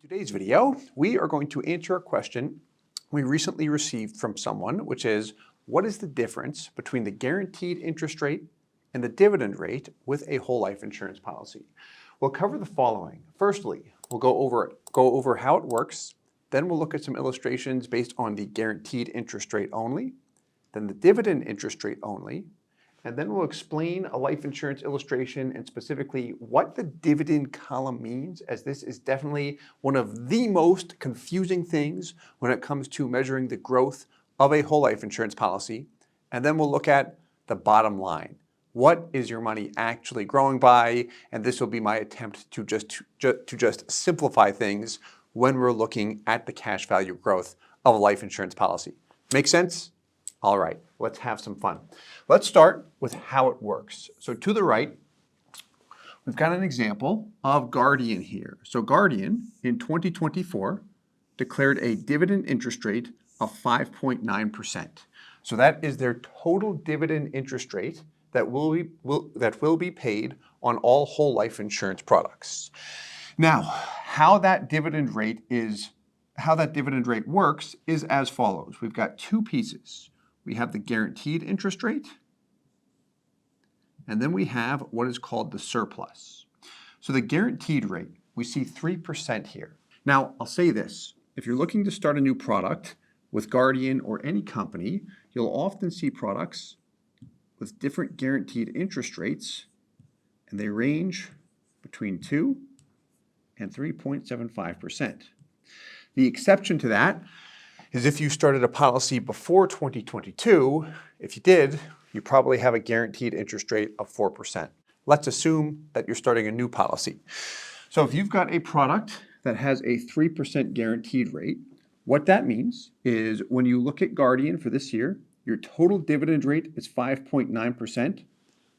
Today's video, we are going to answer a question we recently received from someone, which is, what is the difference between the guaranteed interest rate and the dividend rate with a whole life insurance policy? We'll cover the following. Firstly, we'll go over how it works. Then we'll look at some illustrations based on the guaranteed interest rate only, then the dividend interest rate only, and then we'll explain a life insurance illustration and specifically what the dividend column means, as this is definitely one of the most confusing things when it comes to measuring the growth of a whole life insurance policy. And then we'll look at the bottom line. What is your money actually growing by? And this will be my attempt to just simplify things when we're looking at the cash value growth of a life insurance policy. Make sense? All right, let's have some fun. Let's start with how it works. So to the right, we've got an example of Guardian here. So Guardian in 2024 declared a dividend interest rate of 5.9%. So that is their total dividend interest rate that will be paid on all whole life insurance products. Now, how that dividend rate works is as follows. We've got two pieces. We have the guaranteed interest rate, and then we have what is called the surplus. So the guaranteed rate, we see 3% here. Now, I'll say this. If you're looking to start a new product with Guardian or any company, you'll often see products with different guaranteed interest rates, and they range between 2 and 3.75%. The exception to that is if you started a policy before 2022, if you did, you probably have a guaranteed interest rate of 4%. Let's assume that you're starting a new policy. So if you've got a product that has a 3% guaranteed rate, what that means is when you look at Guardian for this year, your total dividend rate is 5.9%.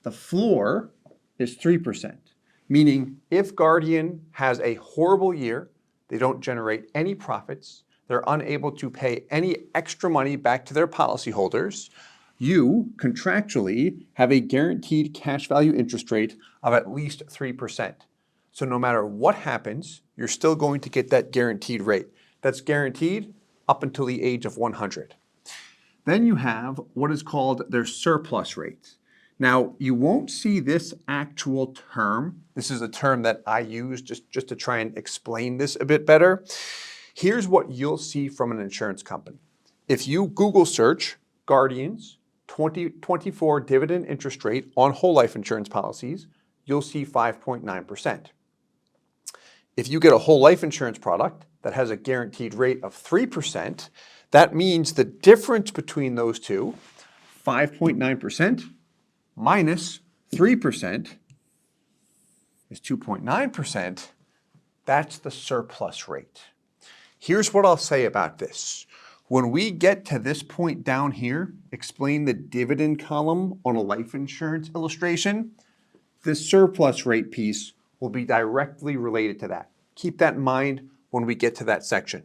The floor is 3%, meaning if Guardian has a horrible year, they don't generate any profits, they're unable to pay any extra money back to their policyholders, you contractually have a guaranteed cash value interest rate of at least 3%. So no matter what happens, you're still going to get that guaranteed rate. That's guaranteed up until the age of 100. Then you have what is called their surplus rate. Now, you won't see this actual term. This is a term that I use just to try and explain this a bit better. Here's what you'll see from an insurance company. If you Google search Guardian's 2024 dividend interest rate on whole life insurance policies, you'll see 5.9%. If you get a whole life insurance product that has a guaranteed rate of 3%, that means the difference between those two, 5.9% minus 3%, is 2.9%. That's the surplus rate. Here's what I'll say about this. When we get to this point down here, explain the dividend column on a life insurance illustration, the surplus rate piece will be directly related to that. Keep that in mind when we get to that section.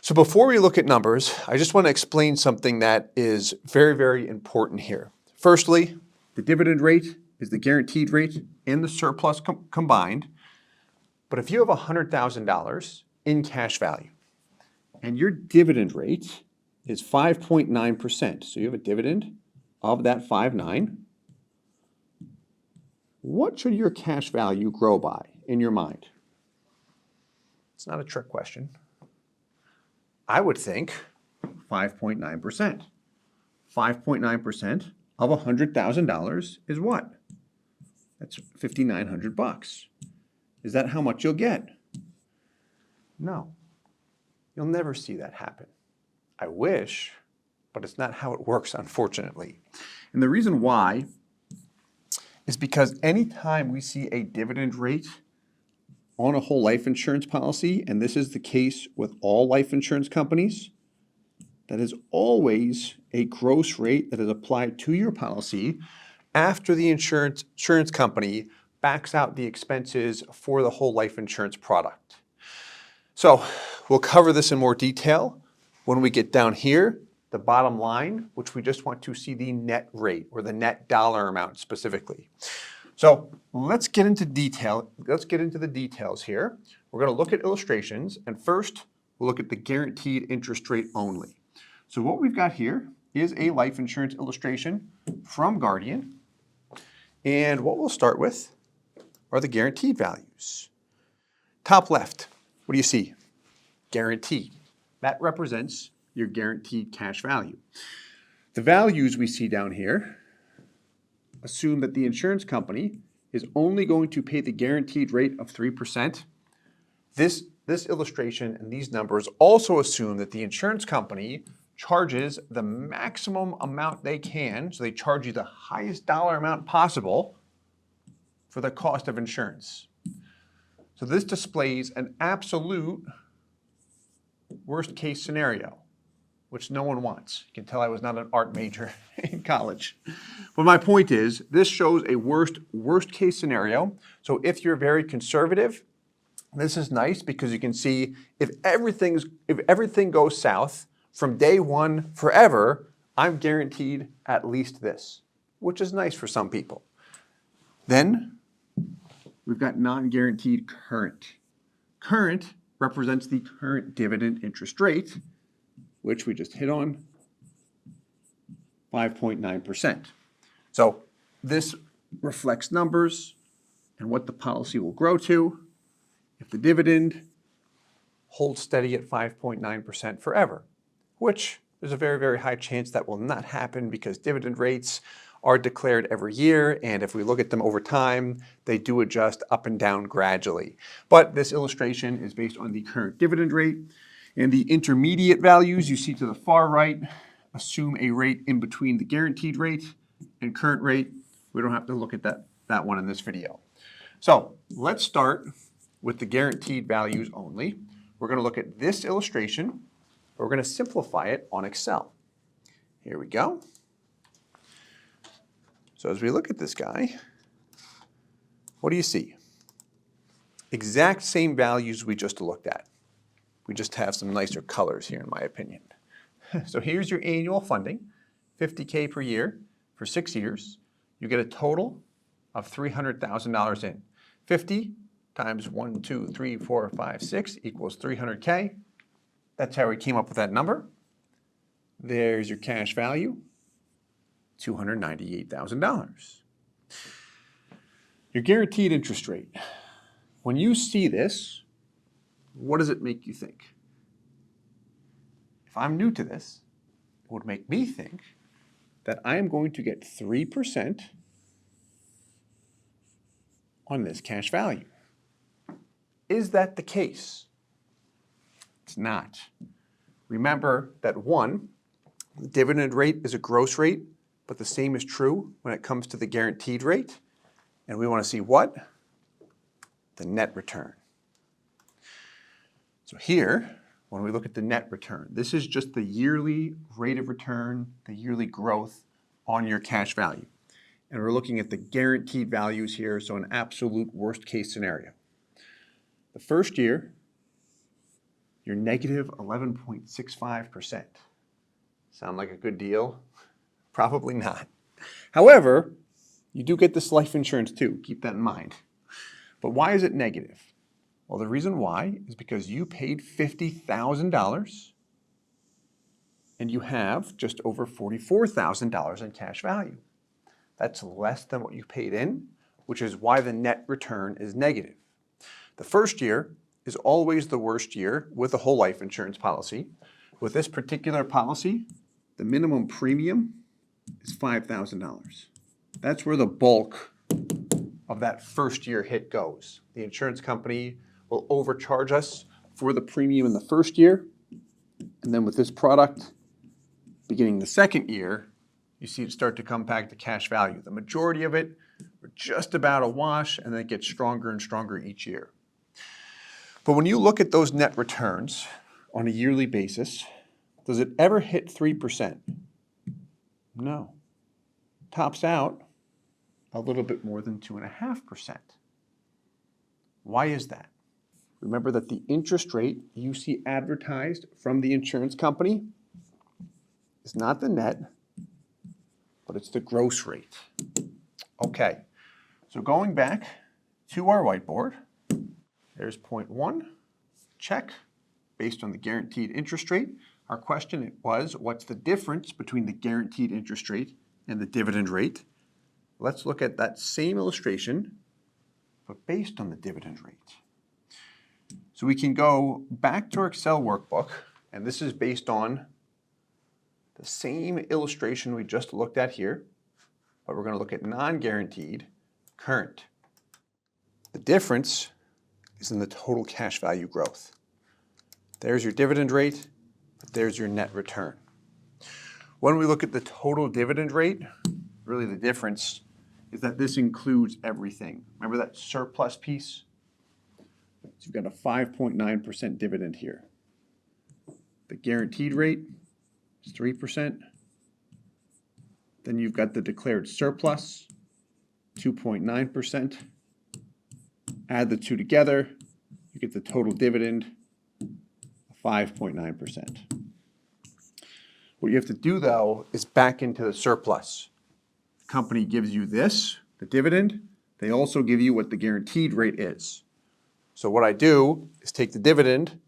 So before we look at numbers, I just want to explain something that is very, very important here. Firstly, the dividend rate is the guaranteed rate and the surplus combined. But if you have $100,000 in cash value and your dividend rate is 5.9%, so you have a dividend of that 5.9, what should your cash value grow by in your mind? It's not a trick question. I would think 5.9%. 5.9% of $100,000 is what? That's $5,900. Is that how much you'll get? No. You'll never see that happen. I wish, but it's not how it works, unfortunately. And the reason why is because anytime we see a dividend rate on a whole life insurance policy, and this is the case with all life insurance companies, that is always a gross rate that is applied to your policy after the insurance company backs out the expenses for the whole life insurance product. So we'll cover this in more detail when we get down here, the bottom line, which we just want to see the net rate or the net dollar amount specifically. So let's get into detail. Let's get into the details here. we're going to look at illustrations, and first we'll look at the guaranteed interest rate only. So what we've got here is a life insurance illustration from Guardian, and what we'll start with are the guaranteed values. Top left, what do you see? Guaranteed. That represents your guaranteed cash value. The values we see down here assume that the insurance company is only going to pay the guaranteed rate of 3%. This illustration and these numbers also assume that the insurance company charges the maximum amount they can, so they charge you the highest dollar amount possible for the cost of insurance. So this displays an absolute worst case scenario, which no one wants. You can tell I was not an art major in college. But my point is, this shows a worst case scenario. So if you're very conservative, this is nice because you can see if everything goes south from day one forever, I'm guaranteed at least this, which is nice for some people. Then we've got non-guaranteed current. Current represents the current dividend interest rate, which we just hit on, 5.9%. So this reflects numbers and what the policy will grow to if the dividend holds steady at 5.9% forever, which there's a very, very high chance that will not happen because dividend rates are declared every year, and if we look at them over time, they do adjust up and down gradually. But this illustration is based on the current dividend rate, and the intermediate values you see to the far right assume a rate in between the guaranteed rate and current rate. We don't have to look at that one in this video. So let's start with the guaranteed values only. We're going to look at this illustration. We're going to simplify it on Excel. Here we go. So as we look at this guy, what do you see? Exact same values we just looked at. We just have some nicer colors here, in my opinion. So here's your annual funding, $50K per year for 6 years. You get a total of $300,000 in. 50 times 1, 2, 3, 4, 5, 6 equals 300K. That's how we came up with that number. There's your cash value, $298,000. Your guaranteed interest rate. When you see this, what does it make you think? If I'm new to this, it would make me think that I am going to get 3% on this cash value. Is that the case? It's not. Remember that one, the dividend rate is a gross rate, but the same is true when it comes to the guaranteed rate. And we want to see what? The net return. So here, when we look at the net return, this is just the yearly rate of return, the yearly growth on your cash value. And we're looking at the guaranteed values here, so an absolute worst case scenario. The first year, you're negative 11.65%. Sound like a good deal? Probably not. However, you do get this life insurance too. Keep that in mind. But why is it negative? Well, the reason why is because you paid $50,000 and you have just over $44,000 in cash value. That's less than what you paid in, which is why the net return is negative. The first year is always the worst year with a whole life insurance policy. With this particular policy, the minimum premium is $5,000. That's where the bulk of that first year hit goes. The insurance company will overcharge us for the premium in the first year. And then with this product, beginning the second year, you see it start to come back to cash value. The majority of it, we're just about a wash, and then it gets stronger and stronger each year. But when you look at those net returns on a yearly basis, does it ever hit 3%? No. Tops out a little bit more than 2.5%. Why is that? Remember that the interest rate you see advertised from the insurance company is not the net, but it's the gross rate. Okay, so going back to our whiteboard, There's point 1, check, based on the guaranteed interest rate. Our question was, what's the difference between the guaranteed interest rate and the dividend rate? Let's look at that same illustration, but based on the dividend rate. So we can go back to our Excel workbook, and this is based on the same illustration we just looked at here, but we're going to look at non-guaranteed current. The difference is in the total cash value growth. There's your dividend rate, but there's your net return. When we look at the total dividend rate, really the difference is that this includes everything. Remember that surplus piece? So you've got a 5.9% dividend here. The guaranteed rate is 3%. Then you've got the declared surplus, 2.9%. Add the two together, you get the total dividend, 5.9%. What you have to do, though, is back into the surplus. The company gives you this, the dividend. They also give you what the guaranteed rate is. So what I do is take the dividend,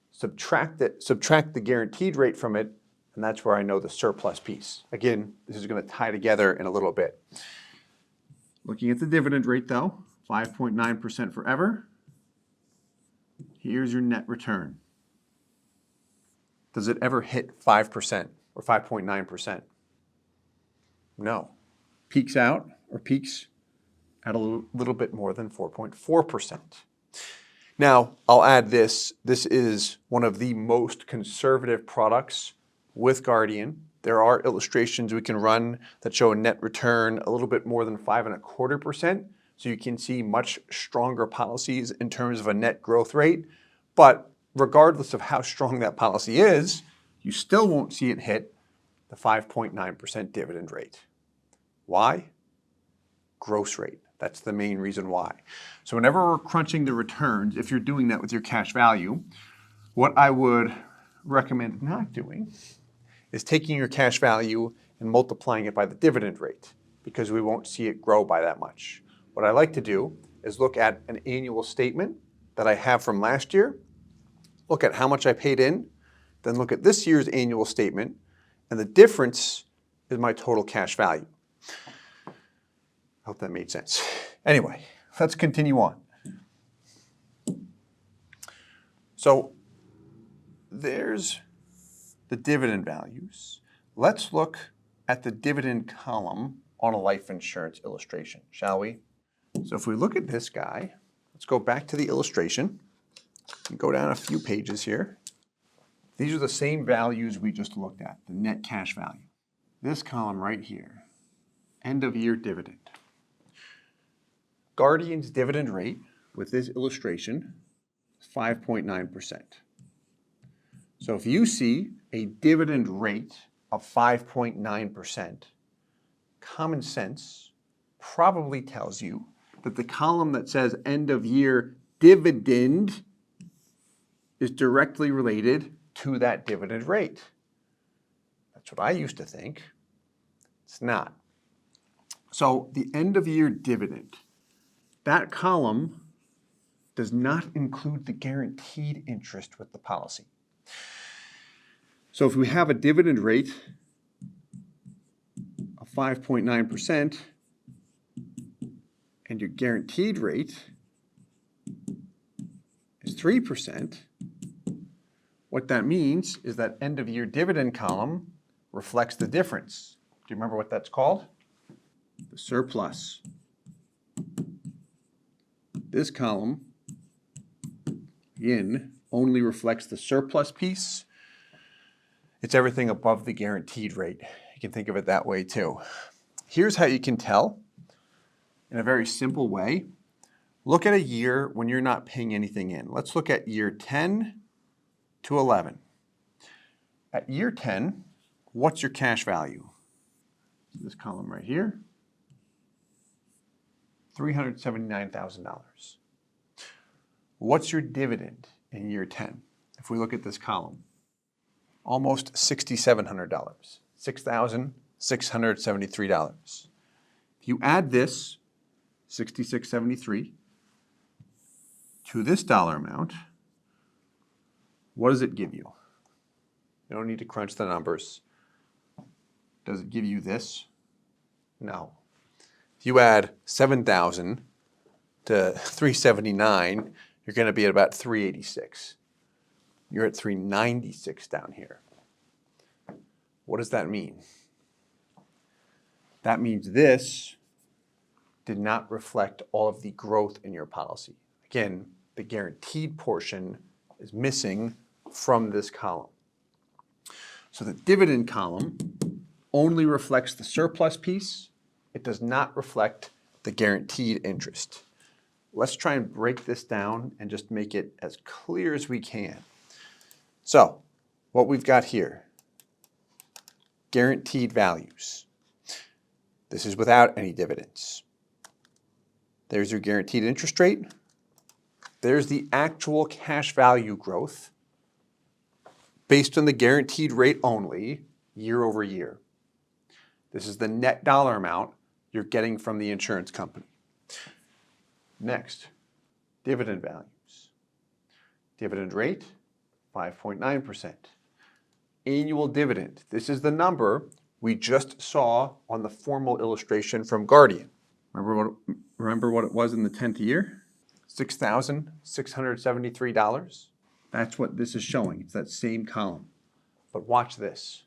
subtract the guaranteed rate from it, and that's where I know the surplus piece. Again, this is going to tie together in a little bit. Looking at the dividend rate, though, 5.9% forever. Here's your net return. Does it ever hit 5% or 5.9%? No. Peaks out or peaks at a little bit more than 4.4%. Now, I'll add this. This is one of the most conservative products with Guardian. There are illustrations we can run that show a net return a little bit more than 5.25%. So you can see much stronger policies in terms of a net growth rate. But regardless of how strong that policy is, you still won't see it hit the 5.9% dividend rate. Why? Gross rate. That's the main reason why. So whenever we're crunching the returns, if you're doing that with your cash value, what I would recommend not doing is taking your cash value and multiplying it by the dividend rate, because we won't see it grow by that much. What I like to do is look at an annual statement that I have from last year, look at how much I paid in, then look at this year's annual statement, and the difference is my total cash value. I hope that made sense. Anyway, let's continue on. So there's the dividend values. Let's look at the dividend column on a life insurance illustration, shall we? So if we look at this guy, let's go back to the illustration and go down a few pages here. These are the same values we just looked at, the net cash value. This column right here, end of year dividend. Guardian's dividend rate with this illustration is 5.9%. So if you see a dividend rate of 5.9%, common sense probably tells you that the column that says end of year dividend is directly related to that dividend rate. That's what I used to think. It's not. So the end of year dividend, that column does not include the guaranteed interest with the policy. So if we have a dividend rate of 5.9% and your guaranteed rate is 3%, what that means is that end of year dividend column reflects the difference. Do you remember what that's called? The surplus. This column, again, only reflects the surplus piece. It's everything above the guaranteed rate. You can think of it that way too. Here's how you can tell in a very simple way. Look at a year when you're not paying anything in. Let's look at year 10 to 11. At year 10, what's your cash value? This column right here, $379,000. What's your dividend in year 10? If we look at this column, almost $6,700, $6,673. If you add this, $6,673, to this dollar amount, what does it give you? You don't need to crunch the numbers. Does it give you this? No. If you add 7,000 to 379, you're going to be at about 386. You're at 396 down here. What does that mean? That means this did not reflect all of the growth in your policy. Again, the guaranteed portion is missing from this column. So the dividend column only reflects the surplus piece. It does not reflect the guaranteed interest. Let's try and break this down and just make it as clear as we can. So what we've got here, guaranteed values. This is without any dividends. There's your guaranteed interest rate. There's the actual cash value growth based on the guaranteed rate only, year over year. This is the net dollar amount you're getting from the insurance company. Next, dividend values. Dividend rate, 5.9%. Annual dividend. This is the number we just saw on the formal illustration from Guardian. Remember what it was in the 10th year? $6,673. That's what this is showing. It's that same column. But watch this.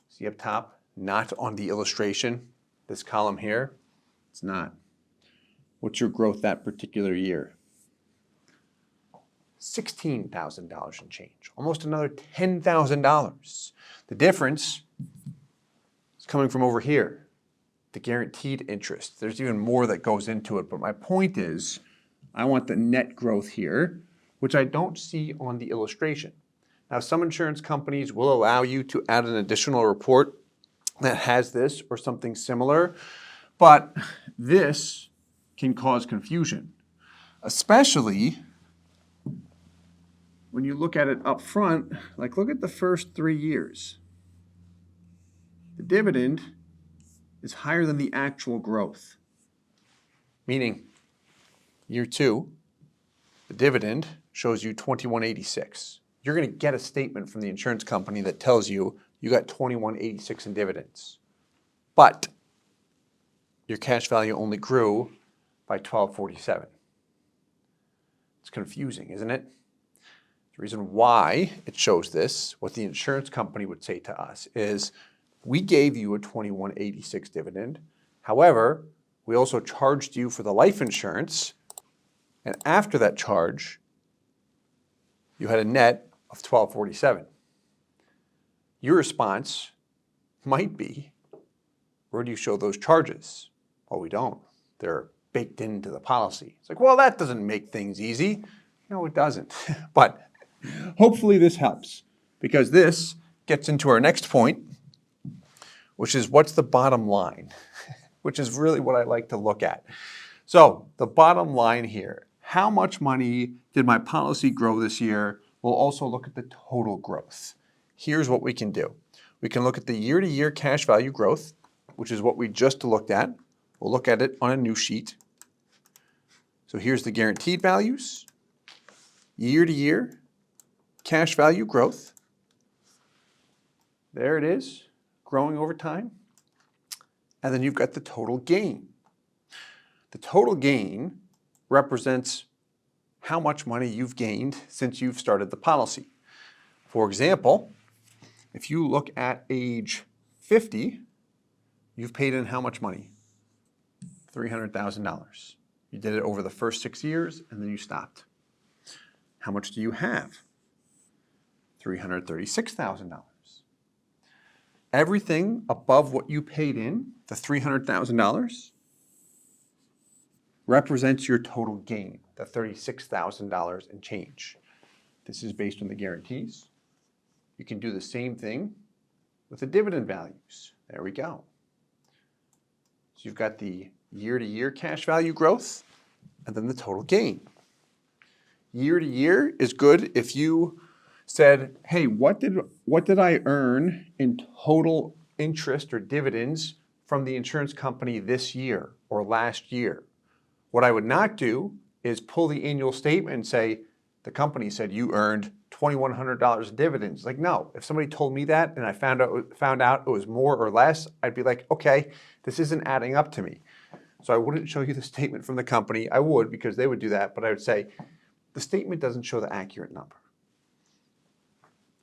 See up top? Not on the illustration. This column here, it's not. What's your growth that particular year? $16,000 and change. Almost another $10,000. The difference is coming from over here. The guaranteed interest. There's even more that goes into it, but my point is, I want the net growth here, which I don't see on the illustration. Now, some insurance companies will allow you to add an additional report that has this or something similar, but this can cause confusion, especially when you look at it up front. Like, look at the first 3 years. The dividend is higher than the actual growth. Meaning, year 2, the dividend shows you 2186. You're going to get a statement from the insurance company that tells you you got 2186 in dividends. But your cash value only grew by 1247. It's confusing, isn't it? The reason why it shows this, what the insurance company would say to us is, we gave you a 2186 dividend. However, we also charged you for the life insurance, and after that charge, you had a net of 1247. Your response might be, where do you show those charges? Well, we don't. They're baked into the policy. It's like, well, that doesn't make things easy. No, it doesn't. But hopefully this helps, because this gets into our next point, which is what's the bottom line, which is really what I like to look at. So the bottom line here, how much money did my policy grow this year? We'll also look at the total growth. Here's what we can do. We can look at the year-to-year cash value growth, which is what we just looked at. We'll look at it on a new sheet. So here's the guaranteed values, year-to-year cash value growth. There it is, growing over time. And then you've got the total gain. The total gain represents how much money you've gained since you've started the policy. For example, if you look at age 50, you've paid in how much money? $300,000. You did it over the first 6 years, and then you stopped. How much do you have? $336,000. Everything above what you paid in, the $300,000, represents your total gain, the $36,000 and change. This is based on the guarantees. You can do the same thing with the dividend values. There we go. So you've got the year-to-year cash value growth and then the total gain. Year-to-year is good if you said, hey, what did I earn in total interest or dividends from the insurance company this year or last year? What I would not do is pull the annual statement and say, the company said you earned $2,100 in dividends. Like, no, if somebody told me that and I found out it was more or less, I'd be like, okay, this isn't adding up to me. So I wouldn't show you the statement from the company. I would, because they would do that, but I would say, the statement doesn't show the accurate number.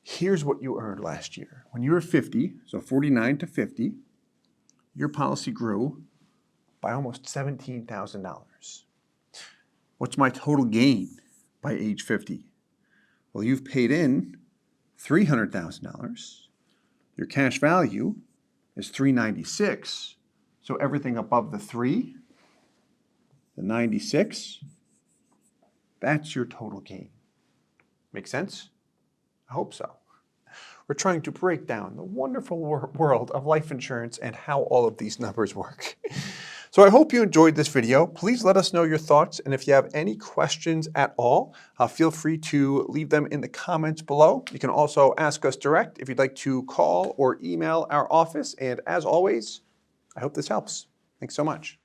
Here's what you earned last year. When you were 50, so 49 to 50, your policy grew by almost $17,000. What's my total gain by age 50? Well, you've paid in $300,000. Your cash value is $396. So everything above the 3, the 96, that's your total gain. Make sense? I hope so. We're trying to break down the wonderful world of life insurance and how all of these numbers work. So I hope you enjoyed this video. Please let us know your thoughts, and if you have any questions at all, feel free to leave them in the comments below. You can also ask us direct if you'd like to call or email our office, and as always, I hope this helps. Thanks so much.